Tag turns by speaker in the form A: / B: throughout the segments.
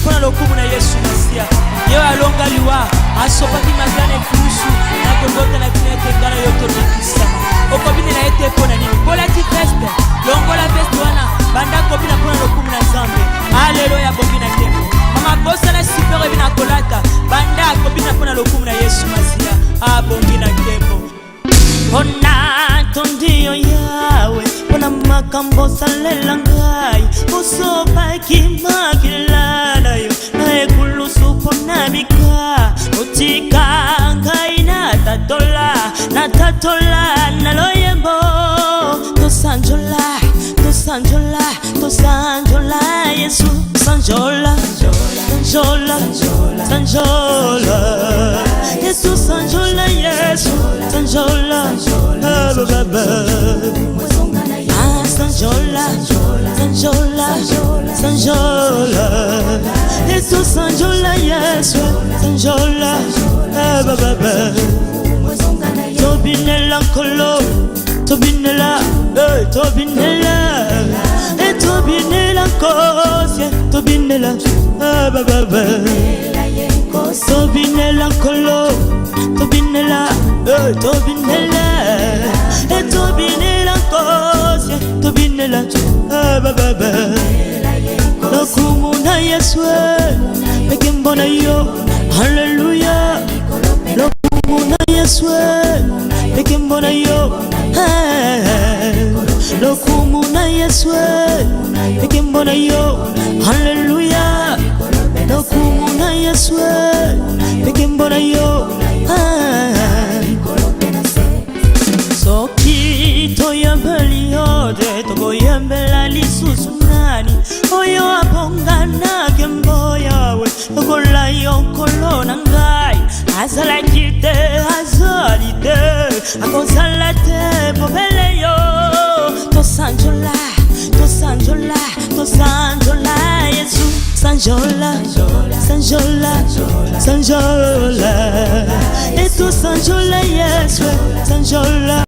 A: pona lokumu na Yesu Masia. Yo alonga liwa asopaki magane kusu na kongota na kinete ngana yoto nikisama. Okobini na ete pona nini bola ti teste longola veste wana banda kobina pona lokumu na Zambe. Haleluya bobina tembo mama bosa na sipere bina kolata banda kobina pona lokumu na Yesu Masia. Bobina tembo ona tondio yawe pona makambo salela ngai usopa kimakilana yo na ekulusu pona bika utika ngai na tatola na loyembo tosanjola Yesu sanjola Yesu sanjola Yesu sanjola baba sanjola Yesu sanjola Yesu sanjola baba tobinela kolo tobinela kosie tobinela baba tobinela kolo tobinela kosie tobinela baba lokumu na Yesu pekembona yo haleluya lokumu na Yesu pekembona yo lokumu na Yesu pekembona yo haleluya lokumu na Yesu pekembona yo soki toyambeli ode tokoyambela lisusu nani oyo abongana kembo yawe okola yonkolo na ngai azalakite azalite akozala te pobele yo tosanjola Yesu sanjola etu sanjola Yesu sanjola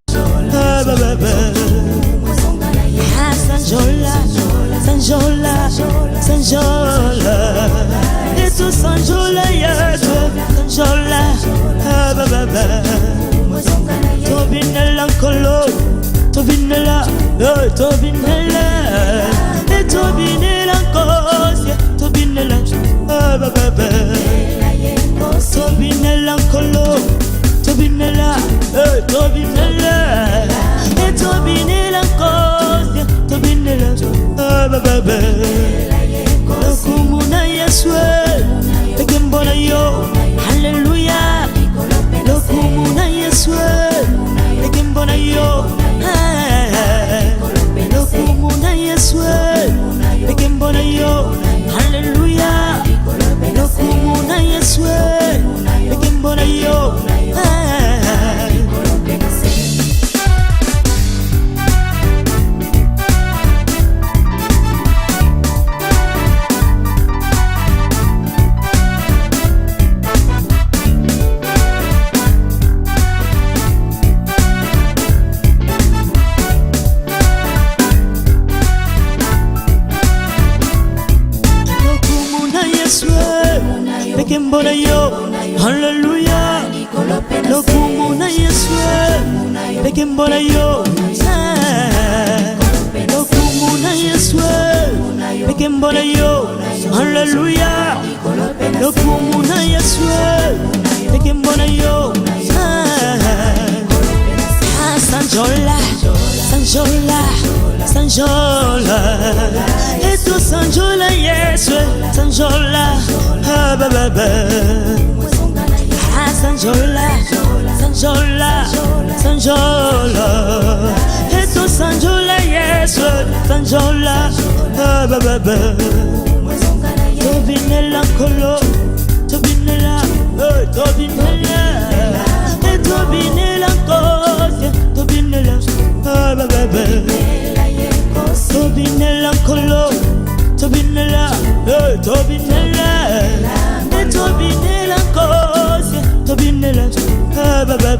A: baba sanjola etu sanjola Yesu sanjola baba tobinela kolo tobinela kosie tobinela baba tobinela kolo tobinela kosie tobinela baba lokumu na Yesu pekembona yo haleluya lokumu na Yesu pekembona yo lokumu na Yesu pekembona yo haleluya lokumu na Yesu pekembona yo pekembona yo haleluya lokumu na Yesu pekembona yo lokumu na Yesu pekembona yo haleluya lokumu na Yesu pekembona yo sanjola etu sanjola Yesu sanjola baba sanjola etu sanjola Yesu sanjola baba tobinela kolo tobinela kosie tobinela baba tobinela kolo tobinela kosie tobinela baba